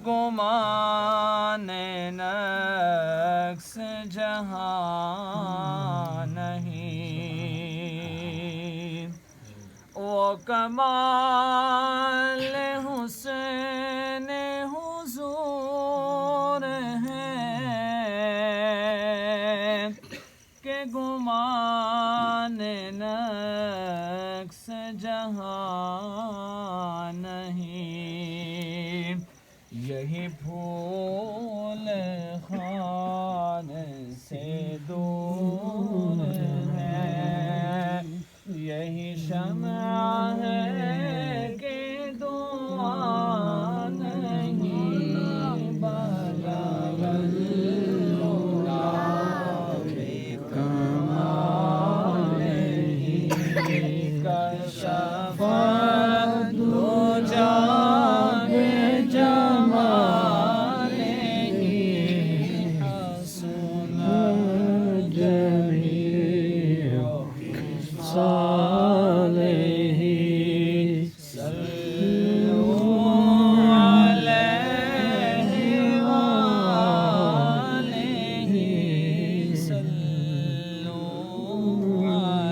گمان نقص جہاں نہیں، وہ کمال حسین حضور ہے کہ گمان نقص جہاں نہیں، یہی پھول خان سے دور ہے، یہی شمع ہے کہ دعا نہیں، بلغ العلا بکمالہ کشف الدجی بجمالہ حسن جمیع خصالہ، صلوا علیہ وآلہ، صلوا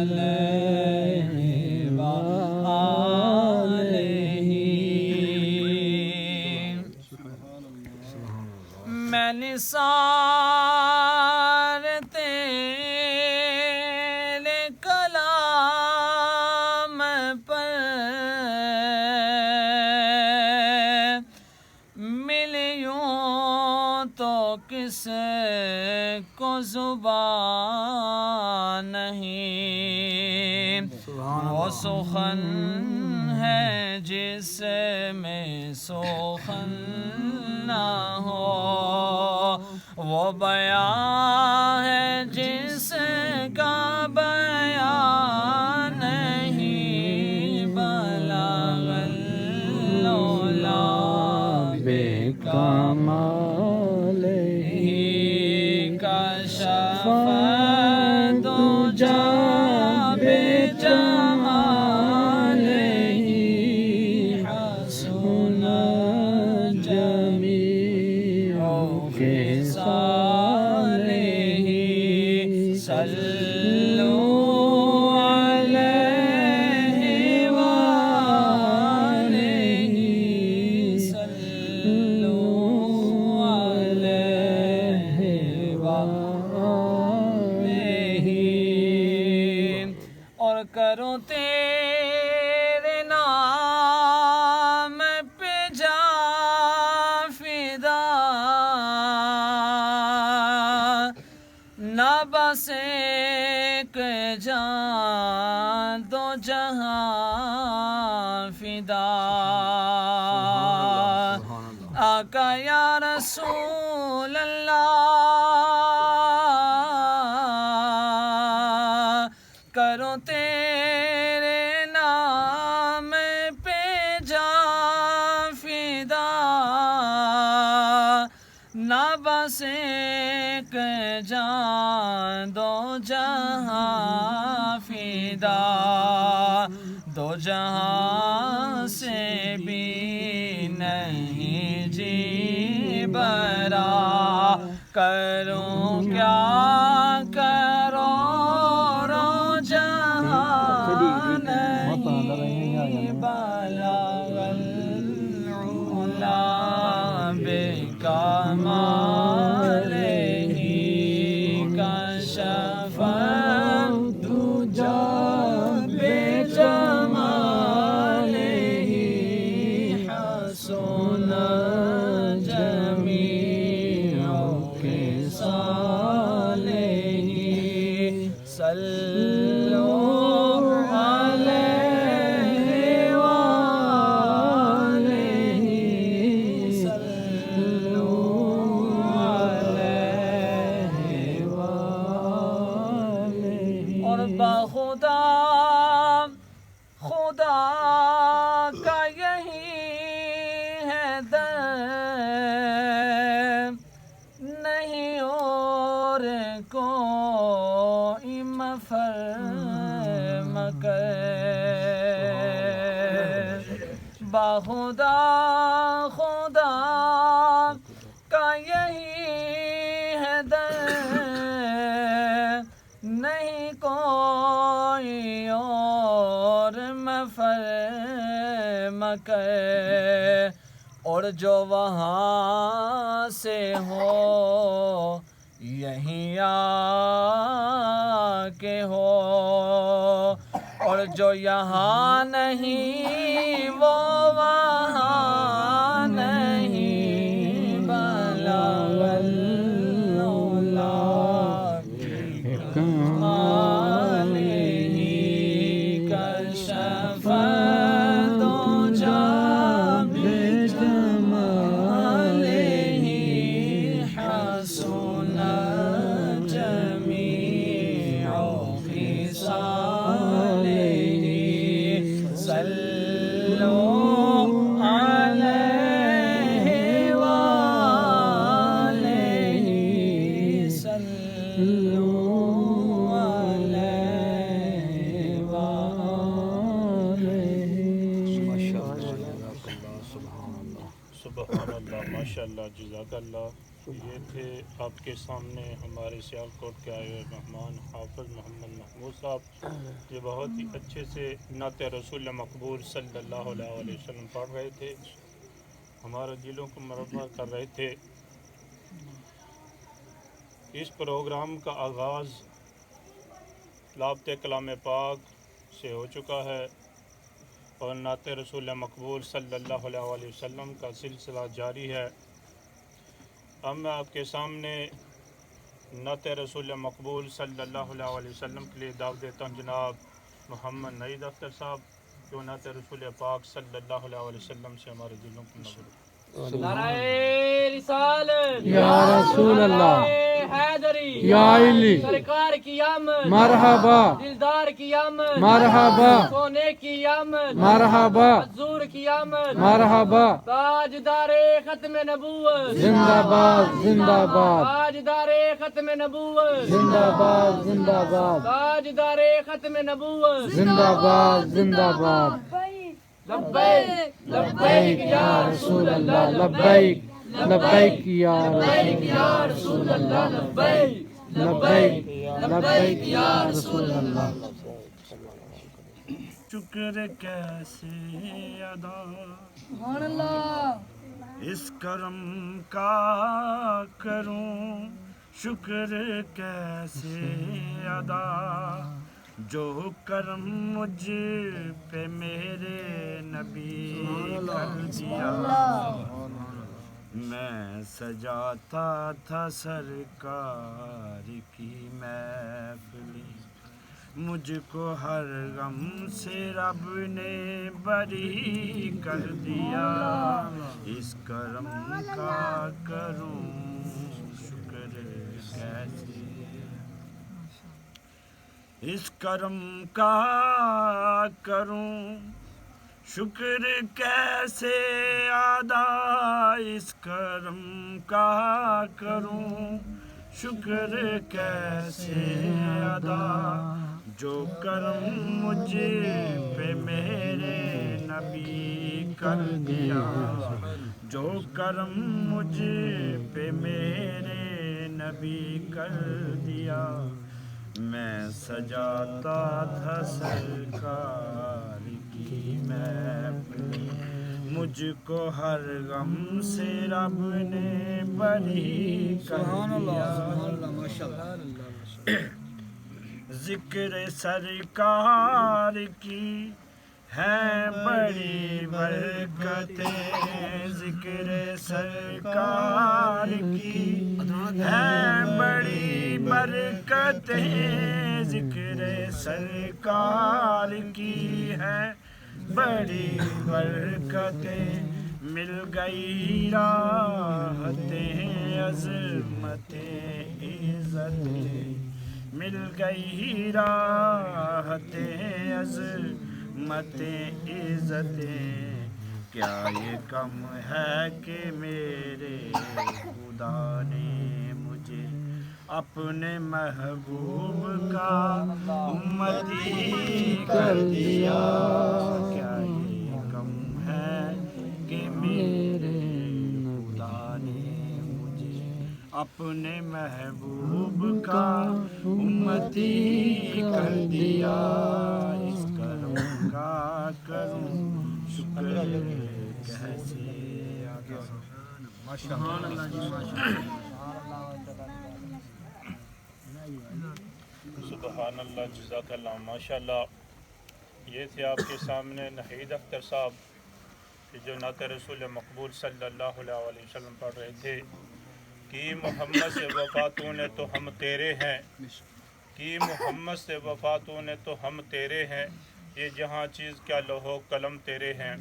علیہ وآلہ۔ میں نثار تیرے کلام پر ملیوں تو کس کو زبان نہیں، وہ سخن ہے جس میں سخن نہ ہو، وہ بیان ہے جس کا بیان نہیں، بلغ العلا بکمالہ کشف الدجی بجمالہ حسن جمیع خصالہ، صلوا علیہ وآلہ، صلوا علیہ وآلہ۔ اور کرو تیرے نام پہ جا فدا، نہ بس ایک جان دو جہاں فدا، آقا یا رسول اللہ، کرو تیرے نام پہ جا فدا، نہ بس ایک جان دو جہاں فدا، دو جہاں سے بھی نہیں جی برا، کروں کیا کرو جہاں نہیں، بلغ العلا بکمالہ کشف الدجی بجمالہ حسن جمیع خصالہ، صلوا علیہ وآلہ، صلوا علیہ وآلہ۔ اور بخدا خدا کا یہی ہے در، نہیں اور کوئی مفر مگر، بخدا خدا کر، اور جو وہاں سے ہو یہیں آ کے ہو، اور جو یہاں نہیں وہ وہاں نہیں، بلغ العلا بکمالہ کشف الدجی بجمالہ حسن جمیع خصالہ، صلوا علیہ وآلہ، صلوا علیہ وآلہ۔ سبحان اللہ، ماشاء اللہ، جزاک اللہ۔ یہ تھے آپ کے سامنے ہمارے سیالکوٹ کے آئے ہوئے مہمان حافظ محمد محمود صاحب، جو بہت ہی اچھے سے نعت رسول مقبول صلی اللہ علیہ وسلم پڑھ رہے تھے، ہمارے دلوں کو مربع کر رہے تھے۔ اس پروگرام کا آغاز لابط کلام پاک سے ہو چکا ہے، اور نعت رسول مقبول صلی اللہ علیہ وسلم کا سلسلہ جاری ہے۔ اب میں آپ کے سامنے نعت رسول مقبول صلی اللہ علیہ وسلم کے لیے دعوت دیتا ہوں جناب محمد نعید اختر صاحب، جو نعت رسول پاک صلی اللہ علیہ وسلم سے ہمارے دلوں کو نور۔ نعرہ رسالت یا رسول اللہ، حیدری یا علی، سرکار کی آمد، مرحبا دلدار کی آمد، مرحبا سونے کی آمد، مرحبا حضور کی آمد، مرحبا، تاجدار ختم نبوت، زندہ باد زندہ باد، تاجدار ختم نبوت، زندہ باد زندہ باد، تاجدار ختم نبوت، زندہ باد زندہ باد، لبیک لبیک یا رسول اللہ، لبیک لبیک یا لبیک یا رسول اللہ، لبیک لبیک لبیک یا رسول اللہ۔ شکر کیسے ادا اس کرم کا کروں، شکر کیسے ادا جو کرم مجھ پہ میرے نبی کر دیا۔ میں سجاتا تھا سرکار کی محفلی، مجھ کو ہر غم سے رب نے بری کر دیا۔ اس کرم کا کروں شکر کیسے، اس کرم کا کروں شکر کیسے ادا، اس کرم کا کروں شکر کیسے ادا جو کرم مجھ پہ میرے نبی کر دیا، جو کرم مجھ پہ میرے نبی کر دیا۔ میں سجاتا تھا سرکار کی محفل، مجھ کو ہر غم سے رب نے بری کر دیا۔ ذکر سرکار کی ہے بڑی برکتیں، ذکر سرکار کی ہے بڑی برکتیں، ذکر سرکار کی ہے بڑی برکتیں، مل گئی راحتیں عظمتیں عزتیں، مل گئی راحتیں عظمتیں عزتیں، کیا یہ کم ہے کہ میرے خدا نے مجھے اپنے محبوب کا امتی کر دیا۔ کیا یہ کم ہے کہ میرے خدا نے مجھے اپنے محبوب کا امتی کر دیا۔ اس کرم کا کروں شکر سبحان اللہ، جزاک اللہ، ماشاء اللہ۔ یہ تھے آپ کے سامنے نحید اختر صاحب کہ جو نعت رسول مقبول صلی اللہ علیہ وسلم پڑھ رہے تھے کہ محمد سے وفاتوں نے تو ہم تیرے ہیں، کہ محمد سے وفاتوں نے تو ہم تیرے ہیں، یہ جہاں چیز کیا لوح و قلم تیرے ہیں۔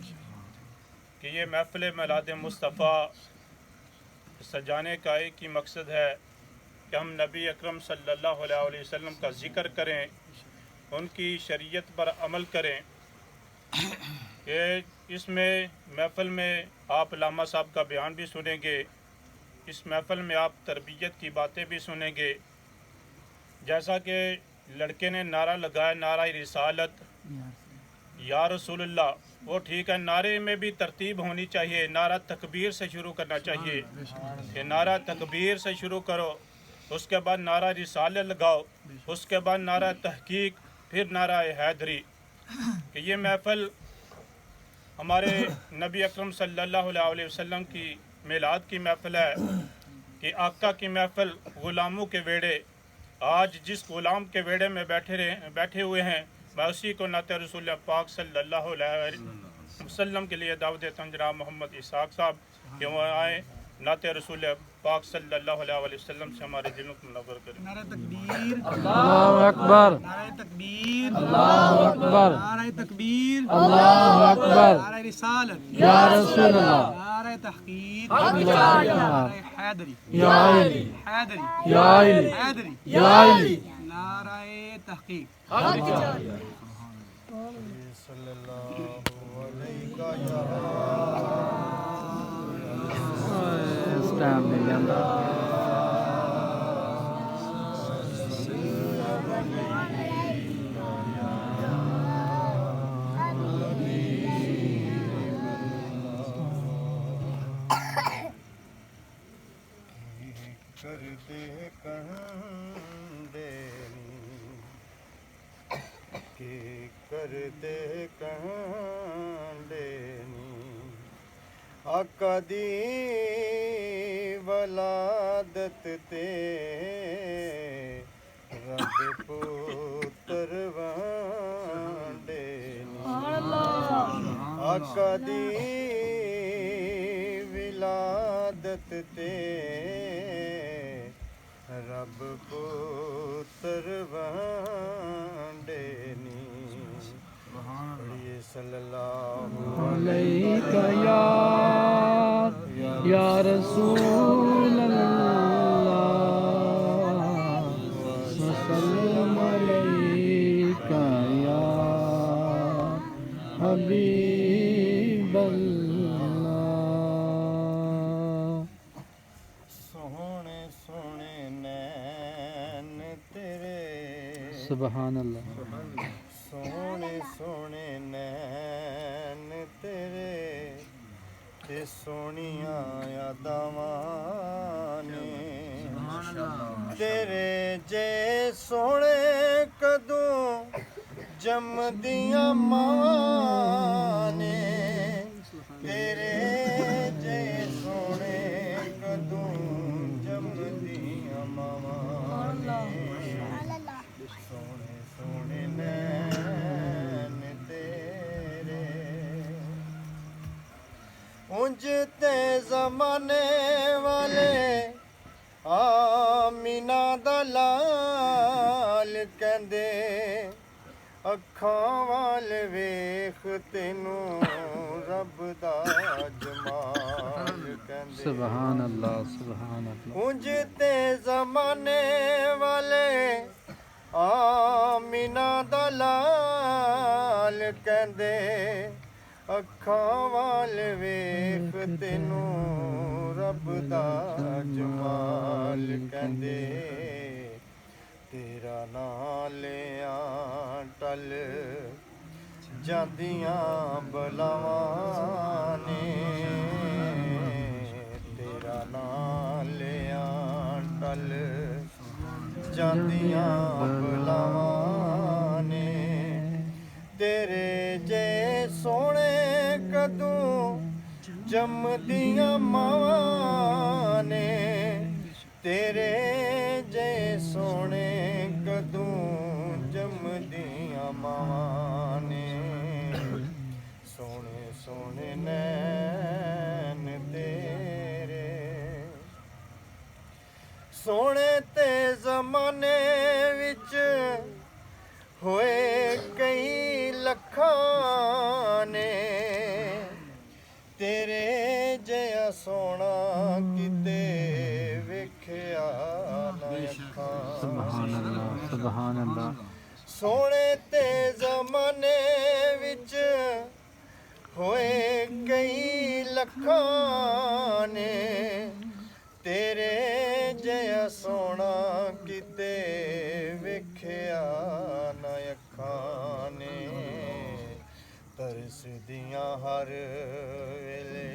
کہ یہ محفل میلاد مصطفیٰ سجانے کا ایک ہی مقصد ہے کہ ہم نبی اکرم صلی اللہ علیہ وسلم کا ذکر کریں، ان کی شریعت پر عمل کریں۔ کہ اس میں محفل میں آپ علامہ صاحب کا بیان بھی سنیں گے، اس محفل میں آپ تربیت کی باتیں بھی سنیں گے۔ جیسا کہ لڑکے نے نعرہ لگایا، نعرہ رسالت یا رسول اللہ، وہ ٹھیک ہے، نعرے میں بھی ترتیب ہونی چاہیے۔ نعرہ تکبیر سے شروع کرنا چاہیے کہ نعرہ تکبیر سے شروع کرو، اس کے بعد نعرہ رسالت لگاؤ، اس کے بعد نعرہ تحقیق، پھر نعرہ حیدری۔ کہ یہ محفل ہمارے نبی اکرم صلی اللہ علیہ وسلم کی میلاد کی محفل ہے، کہ آقا کی محفل، غلاموں کے ویڑے۔ آج جس غلام کے ویڑے میں بیٹھے ہوئے ہیں، میں اسی کو نعت رسول پاک صلی اللہ علیہ وسلم کے لیے دعوت دیتا ہوں جناب محمد اسحاق صاحب کہ وہ آئیں، نعت رسول پاک صلی اللہ علیہ وسلم سے ہمارے دلوں کو منور کریں۔ نعرہ تکبیر، اللہ اکبر، نعرہ تکبیر، اللہ اکبر، نعرہ تکبیر، اللہ اکبر، نعرہ رسالت یا رسول اللہ، نعرہ تحقیق، یا نعرہ حیدری، علی، حیدری، یا علی، حیدری، یا علی، نعرہ تحقیق۔ کرتے کہندینی آقا دی ولادت تے رب پتر وانڈینی آقا دی ولادت تے رب پتر وانڈینی صلی اللہ علیک یا رسول اللہ، وسلم علیک یا حبیب اللہ۔ سونے سونے نین تیرے، سبحان اللہ، سونے سونے نین تیرے تے سونیاں یاداں نے تیرے جے سونے کدوں جمدیاں ماں نے تیرے جے سونے کدوں جمدیاں ماں نے سونے سونے نین تیرے اونج تے زمانے والے آمینہ دا لال کہندے اکھاں وال ویکھ تینوں رب دا جمال کہندے سبحان اللہ، سبحان اللہ۔ اونج تے زمانے والے آمینہ دا لال کہندے اکھاں وال ویکھ تینوں رب دا جمال کہندے تیرا نام لیاں ٹل جاندیاں بلاواں نے تیرا نام لیاں ٹل جاندیاں بلاواں نے تیرے جے سونے ਕਦੋਂ ਜੰਮਦੀਆਂ ਮਾਵਾਂ ਨੇ, ਤੇਰੇ ਜੇ ਸੋਹਣੇ ਕਦੋਂ ਜੰਮਦੀਆਂ ਮਾਵਾਂ ਨੇ। ਸੋਹਣੇ ਸੋਹਣੇ ਨੈਣ ਤੇਰੇ, ਸੋਹਣੇ ਤੇ ਜ਼ਮਾਨੇ ਵਿੱਚ ਹੋਏ ਕਈ ਲੱਖਾਂ ਨੇ, ਤੇਰੇ ਜਿਹਾ ਸੋਹਣਾ ਕਿਤੇ ਵੇਖਿਆ ਨਾ ਅੱਖਾਂ। ਸੁਭਾਨ ਅੱਲਾ ਸੁਭਾਨ ਅੱਲਾ। ਸੋਹਣੇ ਤੇ ਜ਼ਮਾਨੇ ਵਿੱਚ ਹੋਏ ਕਈ ਲੱਖਾਂ ਨੇ, ਤੇਰੇ ਜਿਹਾ ਸੋਹਣਾ ਕਿਤੇ ਵੇਖਿਆ ਨਾ ਅੱਖਾਂ ਨੇ। ਤਰਸਦੀਆਂ ਹਰ ਵੇਲੇ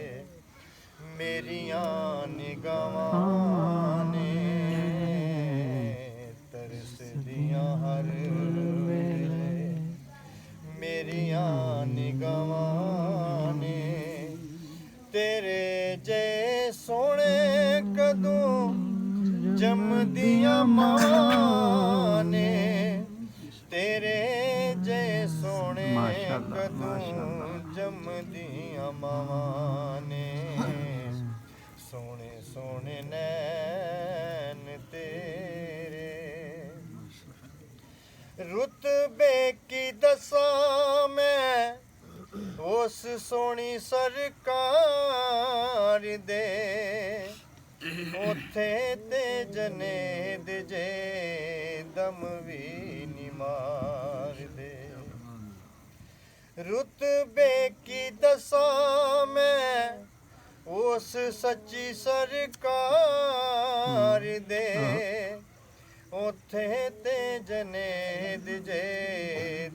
ਮੇਰੀਆਂ ਨਿਗਾਹਾਂ ਨੇ, ਤਰਸਦੀਆਂ ਹਰ ਵੇਲੇ ਮੇਰੀਆਂ ਨਿਗਾਹਾਂ ਨੇ, ਤੇਰੇ ਜੇ ਸੋਹਣੇ ਕਦੋਂ ਜੰਮਦੀਆਂ ਮਾਵਾਂ ਨੇ, ਤੇਰੇ ਜੇ ਸੋਹਣੇ ਕਦੋਂ ਜੰਮਦੀਆਂ ਮਾਵਾਂ ਨੇ। ਸੋਹਣੇ ਸੋਹਣੇ ਨੈਣ ਤੇਰੇ, ਰੁਤਬੇ ਕੀ ਦੱਸਾਂ ਮੈਂ ਉਸ ਸੋਹਣੀ ਸਰਕਾਰ ਦੇ, ਉੱਥੇ ਤੇ ਜਨੇਦ ਜੇ ਦਮ ਵੀ ਨੀ ਮਾਰਦੇ। ਰੁਤਬੇ ਕੀ ਦੱਸਾਂ ਮੈਂ ਉਸ ਸੱਚੀ ਸਰਕਾਰ ਦੇ, ਉੱਥੇ ਤੇ ਜਨੇਦ ਜੇ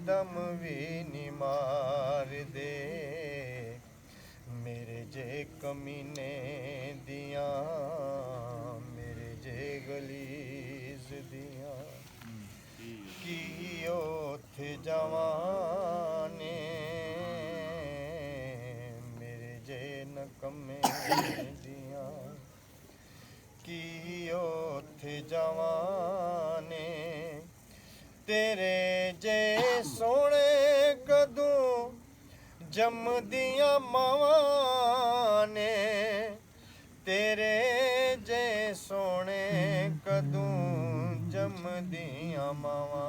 ਦਮ ਵੀ ਨੀ ਮਾਰਦੇ। ਮੇਰੇ ਜੇ ਕਮੀਨੇ ਦੀਆਂ, ਮੇਰੇ ਜੇ ਗਲੀਜ਼ ਦੀਆਂ, ਕੀ ਉੱਥੇ ਜਾਵਾਂ ਨੇ। ਮੇਰੇ ਜੇ ਨਕਮੇ ਦੀਆਂ, ਕੀ ਉੱਥੇ ਜਾਵਾਂ ਨੇ, ਤੇਰੇ ਜੇ ਸੋਹਣੇ ਕਦੋਂ ਜੰਮਦੀਆਂ ਮਾਵਾਂ ਨੇ, ਤੇਰੇ ਜੇ ਸੋਹਣੇ ਕਦੋਂ ਜੰਮਦੀਆਂ ਮਾਵਾਂ।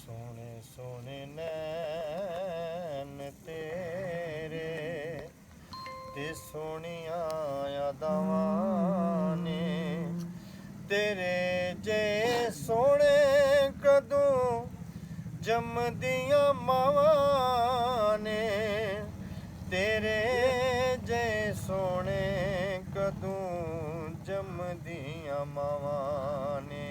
ਸੋਹਣੇ ਸੋਹਣੇ ਨੈਣ ਤੇਰੇ, ਤੇ ਸੋਹਣੀਆਂ ਯਾਦਾਂ ਨੇ, ਤੇਰੇ ਜੇ ਸੋਹਣੇ ਕਦੋਂ ਜੰਮਦੀਆਂ ਮਾਵਾਂ ਨੇ, ਤੇਰੇ ਜੇ ਸੋਹਣੇ ਕਦੋਂ ਜੰਮਦੀਆਂ ਮਾਵਾਂ ਨੇ।